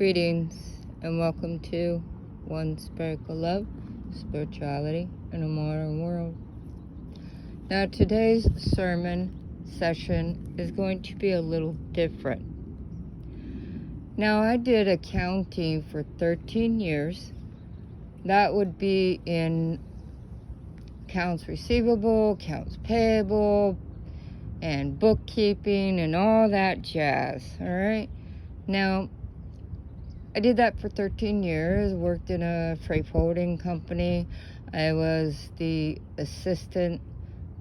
Greetings and welcome to One Sparkle Love, Spirituality in a Modern World. Now today's sermon session is going to be a little different. Now I did accounting for 13 years. That would be in accounts receivable, accounts payable, and bookkeeping and all that jazz, alright? Now, I did that for 13 years, worked in a freight forwarding company. I was the assistant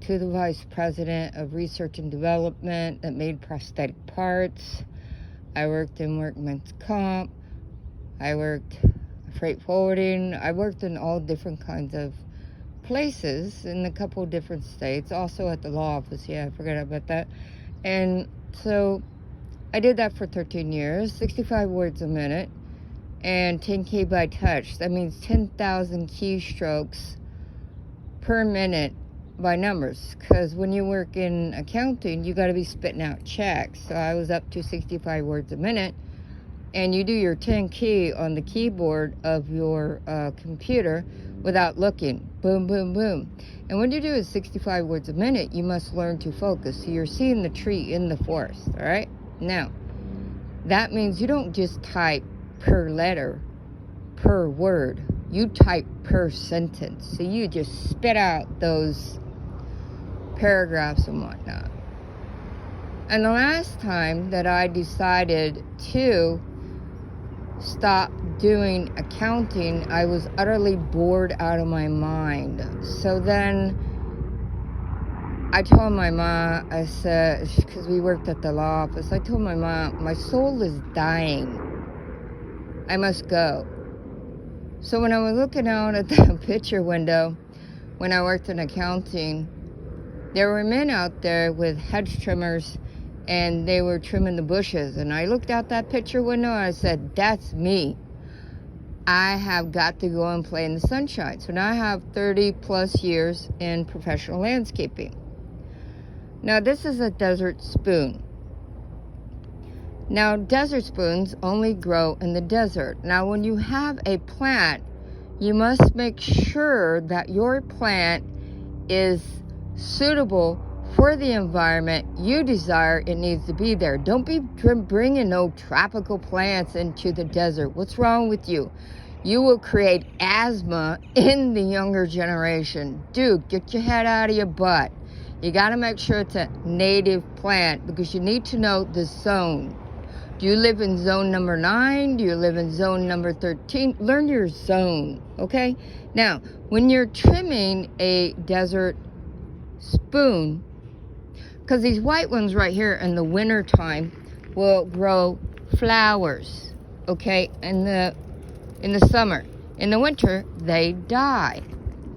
to the vice president of research and development that made prosthetic parts. I worked in workman's comp. I worked freight forwarding. I worked in all different kinds of places in a couple different states. Also at the law office. Yeah, I forgot about that. And so I did that for 13 years, 65 words a minute. And 10K by touch. That means 10,000 keystrokes per minute by numbers. Because when you work in accounting, you got to be spitting out checks. So I was up to 65 words a minute. And you do your 10 key on the keyboard of your computer without looking. Boom, boom, boom. And when you do it 65 words a minute, you must learn to focus. So you're seeing the tree in the forest. All right? Now, that means you don't just type per letter, per word. You type per sentence. So you just spit out those paragraphs and whatnot. And the last time that I decided to stop doing accounting, I was utterly bored out of my mind. So then I told my mom, I said, because we worked at the law office, I told my mom, my soul is dying. I must go. So when I was looking out at the picture window, when I worked in accounting, there were men out there with hedge trimmers and they were trimming the bushes. And I looked out that picture window and I said, that's me. I have got to go and play in the sunshine. So now I have 30 plus years in professional landscaping. Now this is a desert spoon. Now, desert spoons only grow in the desert. Now, when you have a plant, you must make sure that your plant is suitable for the environment you desire it needs to be there. Don't be bringing no tropical plants into the desert. What's wrong with you? You will create asthma in the younger generation. Dude, get your head out of your butt. You got to make sure it's a native plant because you need to know the zone. Do you live in zone number 9? Do you live in zone number 13? Learn your zone, okay? Now, when you're trimming a desert spoon, because these white ones right here in the winter time will grow flowers, okay, in the summer. In the winter, they die,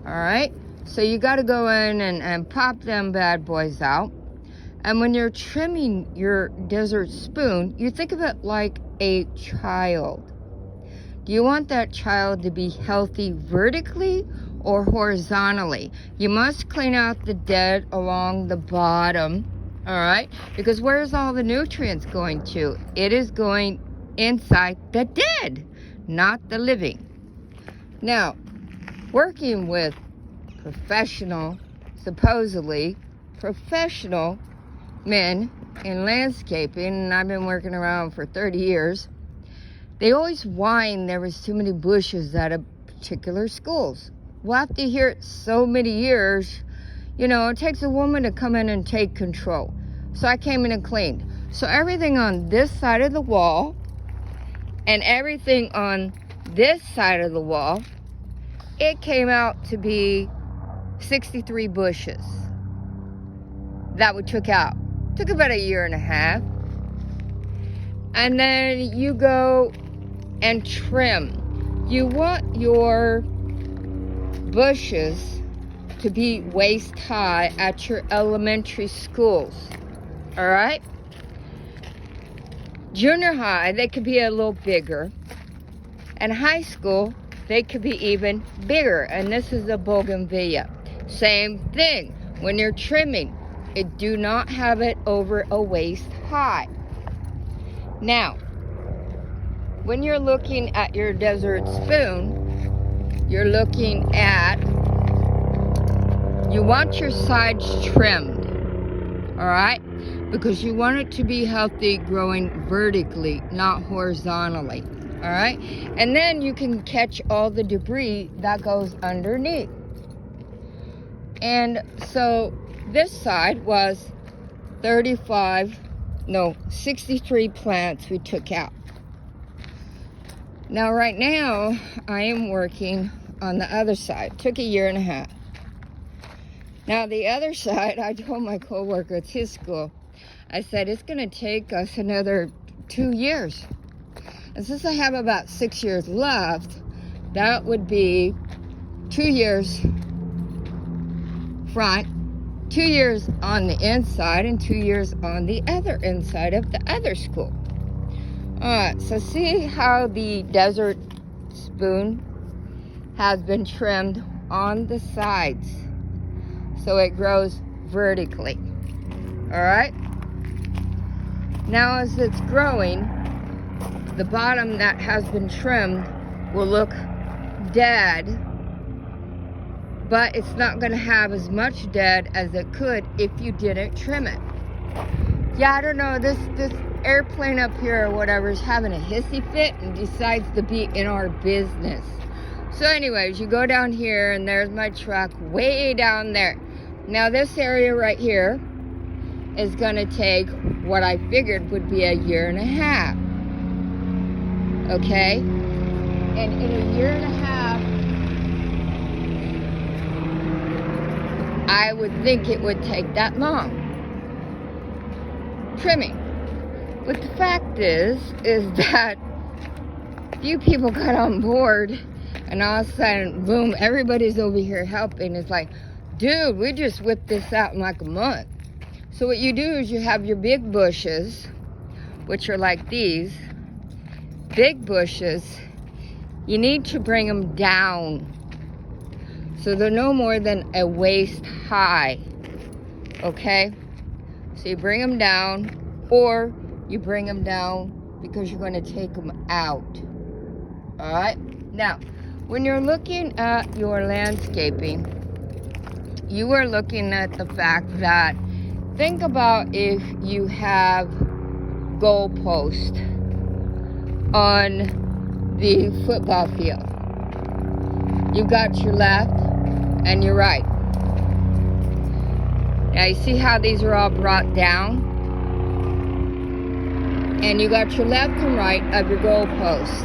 all right? So you got to go in and pop them bad boys out. And when you're trimming your desert spoon, you think of it like a child. Do you want that child to be healthy vertically or horizontally? You must clean out the dead along the bottom, all right? Because where's all the nutrients going to? It is going inside the dead, not the living. Now, working with supposedly professional men in landscaping, and I've been working around for 30 years, they always whine there was too many bushes at a particular schools. Well, after you hear it so many years, you know, it takes a woman to come in and take control. So I came in and cleaned. So everything on this side of the wall and everything on this side of the wall, it came out to be 63 bushes that we took out. Took about a year and a half. And then you go and trim. You want your bushes to be waist high at your elementary schools. All right? Junior high, they could be a little bigger. And high school, they could be even bigger. And this is a bougainvillea. Same thing. When you're trimming, do not have it over a waist high. Now, when you're looking at your desert spoon, you're looking at, you want your sides trimmed, all right? Because you want it to be healthy, growing vertically, not horizontally, all right? And then you can catch all the debris that goes underneath. And so this side was 63 plants we took out. Now right now, I am working on the other side. Took 1.5 years. Now the other side, I told my coworker at his school, I said, it's gonna take us another 2 years. And since I have about 6 years left, that would be 2 years front, 2 years on the inside, and 2 years on the other inside of the other school. Alright, so see how the desert spoon has been trimmed on the sides so it grows vertically. Alright? Now as it's growing, the bottom that has been trimmed will look dead, but it's not going to have as much dead as it could if you didn't trim it. Yeah, I don't know, this airplane up here or whatever is having a hissy fit and decides to be in our business. So anyways, you go down here and there's my truck way down there. Now this area right here is going to take what I figured would be 1.5 years. Okay? And in 1.5 years, I would think it would take that long trimming. But the fact is that few people got on board, and all of a sudden, boom, everybody's over here helping. It's like, dude, we just whipped this out in like a month. So what you do is you have your big bushes, which are like these, big bushes. You need to bring them down. So they're no more than a waist high, okay? So you bring them down, or you bring them down because you're going to take them out. All right? Now, when you're looking at your landscaping, you are looking at the fact that, think about if you have goalposts on the football field. You've got your left and your right. Now you see how these are all brought down? And you got your left and right of your goalpost.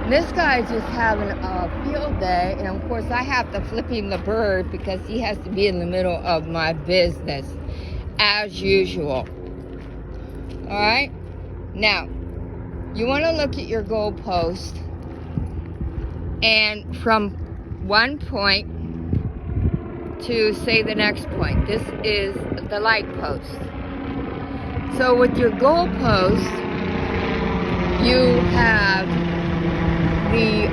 This guy's just having a field day, and of course I have to flip him the bird because he has to be in the middle of my business, as usual. Alright? Now, you want to look at your goalpost, and from one point to, say, the next point. This is the light post. So with your goalpost, you have the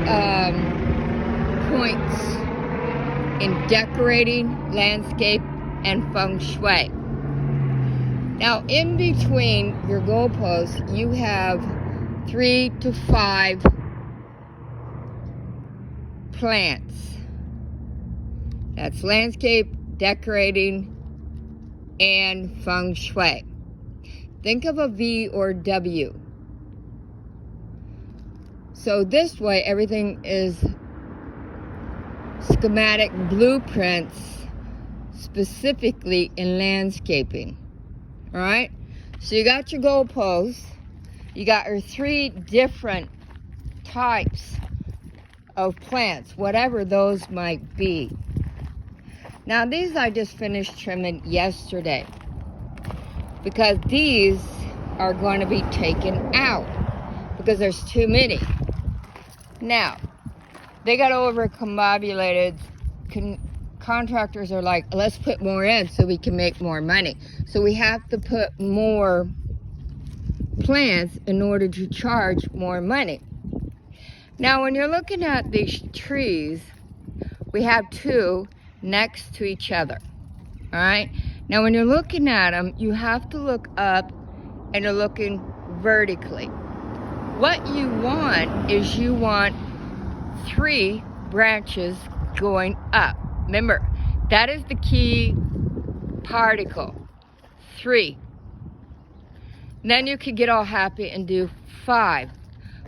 points in decorating, landscape, and feng shui. Now, in between your goalposts, you have 3 to 5 plants. That's landscape, decorating, and feng shui. Think of a V or W. So this way, everything is schematic blueprints, specifically in landscaping. All right? So you got your goalposts. You got your 3 different types of plants, whatever those might be. Now these I just finished trimming yesterday because these are going to be taken out because there's too many. Now, they got overcombobulated. Contractors are like, let's put more in so we can make more money. So we have to put more plants in order to charge more money. Now, when you're looking at these trees, we have 2 next to each other. All right? Now, when you're looking at them, you have to look up and you're looking vertically. what you want is you want 3 branches going up. Remember, that is the key particle. 3. Then you could get all happy and do 5.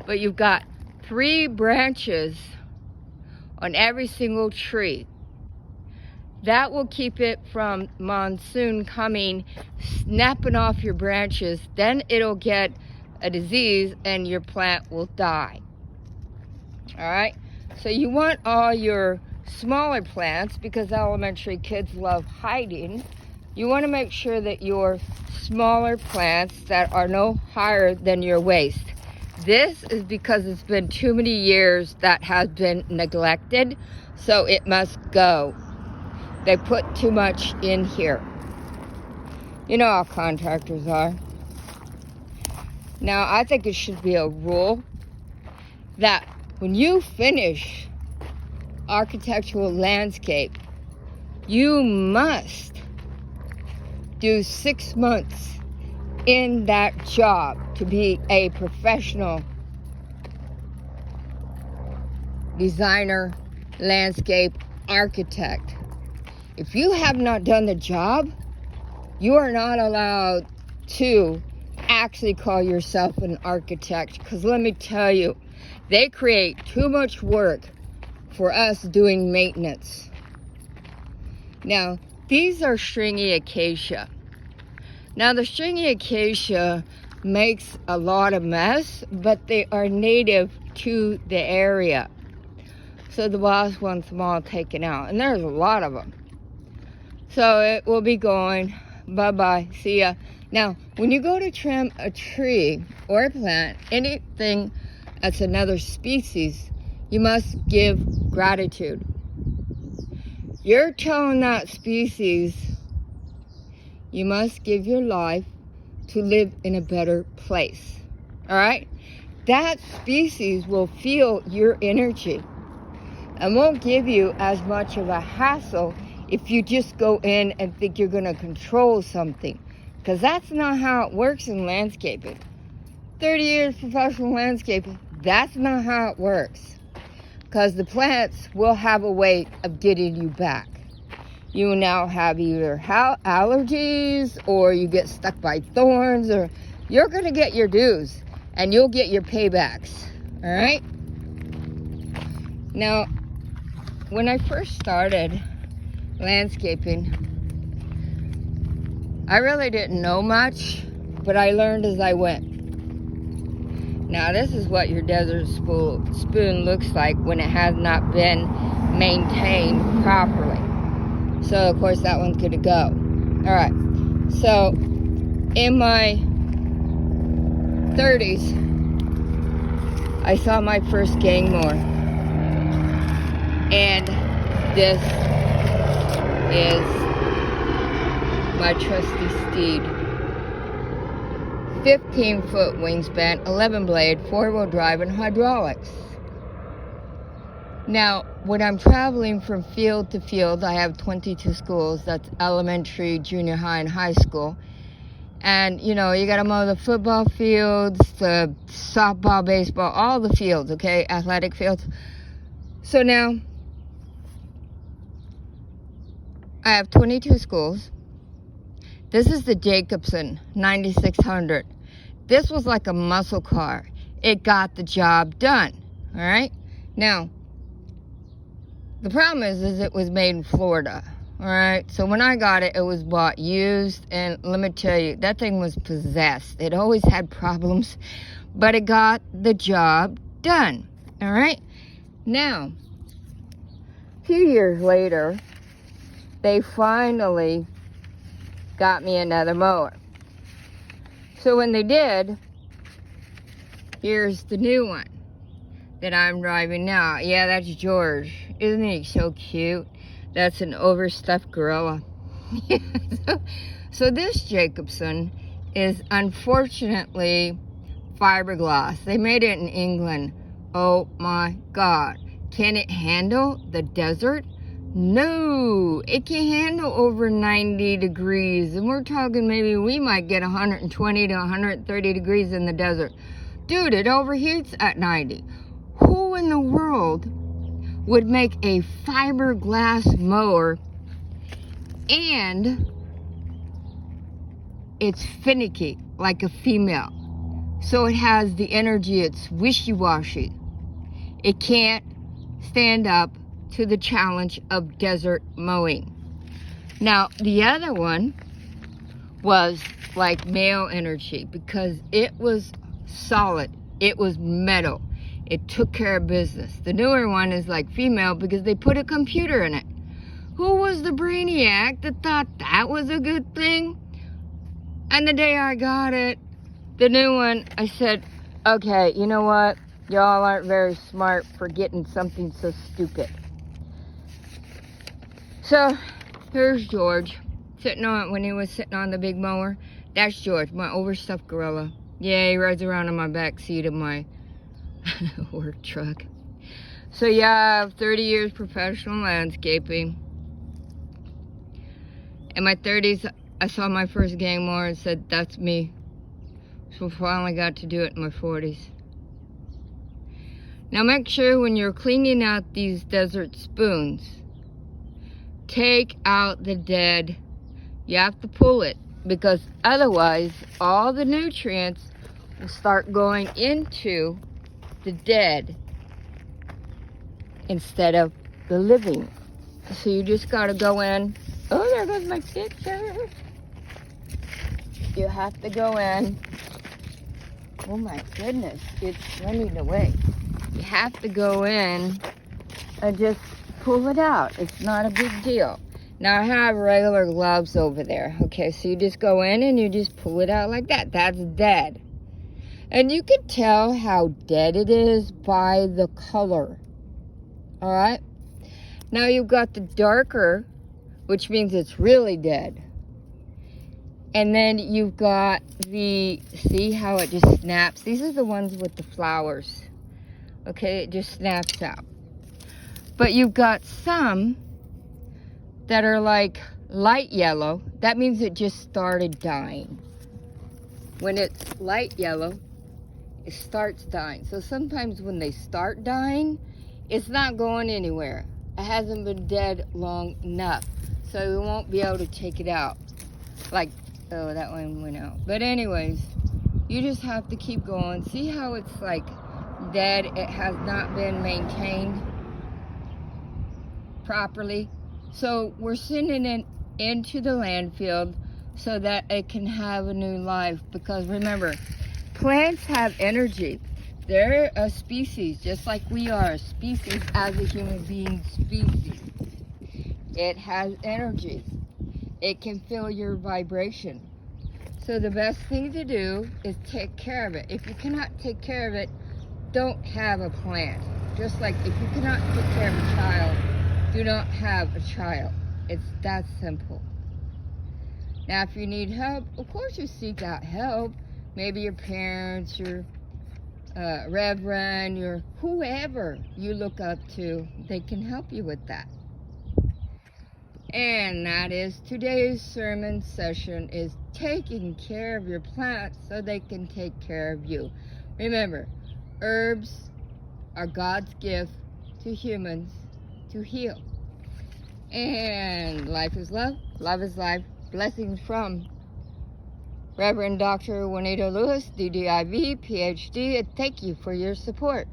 But you've got 3 branches on every single tree. That will keep it from monsoon coming, snapping off your branches. Then it'll get a disease and your plant will die. Alright? So you want all your smaller plants, because elementary kids love hiding. You want to make sure that your smaller plants that are no higher than your waist. This is because it's been too many years that has been neglected, so it must go. They put too much in here. You know how contractors are. Now, I think it should be a rule that when you finish architectural landscape, you must do 6 months in that job to be a professional designer, landscape architect. If you have not done the job, you are not allowed to actually call yourself an architect, because let me tell you, they create too much work for us doing maintenance. Now, these are stringy acacia. Now, the stringy acacia makes a lot of mess, but they are native to the area. So the boss wants them all taken out, and there's a lot of them. So it will be going. Bye-bye. See ya. Now, when you go to trim a tree or a plant, anything that's another species, you must give gratitude. You're telling that species you must give your life to live in a better place. All right? That species will feel your energy and won't give you as much of a hassle if you just go in and think you're going to control something. Because that's not how it works in landscaping. 30 years professional landscaping, that's not how it works. Because the plants will have a way of getting you back. You now have either allergies, or you get stuck by thorns, or you're going to get your dues, and you'll get your paybacks. All right? Now, when I first started landscaping, I really didn't know much, but I learned as I went. Now, this is what your desert spoon looks like when it has not been maintained properly. So, of course, that one's going to go. All right. So, in my 30s, I saw my first gang mower. And this is my trusty steed. 15-foot wingspan, 11 blade, 4-wheel drive, and hydraulics. Now, when I'm traveling from field to field, I have 22 schools. That's elementary, junior high, and high school. And, you know, you got to mow the football fields, the softball, baseball, all the fields, okay? Athletic fields. So now, I have 22 schools. This is the Jacobson 9600. This was like a muscle car. It got the job done, all right? Now, the problem is it was made in Florida, all right? So when I got it, it was bought used, and let me tell you, that thing was possessed. It always had problems, but it got the job done, all right? Now, 2 years later, they finally got me another mower. So when they did, here's the new one that I'm driving now. Yeah, that's George. Isn't he so cute? That's an overstuffed gorilla. So this Jacobson is unfortunately fiberglass. They made it in England. Oh my God. Can it handle the desert? No, it can handle over 90 degrees, and we're talking maybe we might get 120 to 130 degrees in the desert. Dude, it overheats at 90. Who in the world would make a fiberglass mower and it's finicky like a female? So it has the energy, it's wishy-washy. It can't stand up to the challenge of desert mowing. Now, the other one was like male energy because it was solid, it was metal, it took care of business. The newer one is like female because they put a computer in it. Who was the brainiac that thought that was a good thing? And the day I got it, the new one, I said, okay, you know what? Y'all aren't very smart for getting something so stupid. So, here's George, sitting on, when he was sitting on the big mower. That's George, my overstuffed gorilla. Yeah, he rides around in my back seat of my work truck. So yeah, I have 30 years professional landscaping. In my 30s, I saw my first gang mower and said, that's me. So I finally got to do it in my 40s. Now make sure when you're cleaning out these desert spoons, take out the dead. You have to pull it because otherwise all the nutrients will start going into the dead instead of the living. So you just gotta go in. Oh, there goes my picture. You have to go in. Oh my goodness, it's running away. You have to go in and just pull it out. It's not a big deal. Now I have regular gloves over there. Okay, so you just go in and you just pull it out like that. That's dead. And you can tell how dead it is by the color. All right? Now you've got the darker, which means it's really dead. And then you've got the, see how it just snaps? These are the ones with the flowers. Okay, it just snaps out. But you've got some that are like light yellow. That means it just started dying. When it's light yellow, it starts dying. So sometimes when they start dying, it's not going anywhere. It hasn't been dead long enough. So we won't be able to take it out. Like, oh, that one went out. But anyways, you just have to keep going. See how it's like dead? It has not been maintained properly. So we're sending it into the landfill so that it can have a new life. Because remember, plants have energy. They're a species, just like we are a species as a human being species. It has energy. It can feel your vibration. So the best thing to do is take care of it. If you cannot take care of it, don't have a plant. Just like if you cannot take care of a child, do not have a child. It's that simple. Now, if you need help, of course you seek out help. Maybe your parents, your reverend, your whoever you look up to, they can help you with that. And that is today's sermon session, is taking care of your plants so they can take care of you. Remember, herbs are God's gift to humans to heal. And life is love, love is life. Blessings from Reverend Dr. Juanita Lewis, DDIV, PhD, and thank you for your support.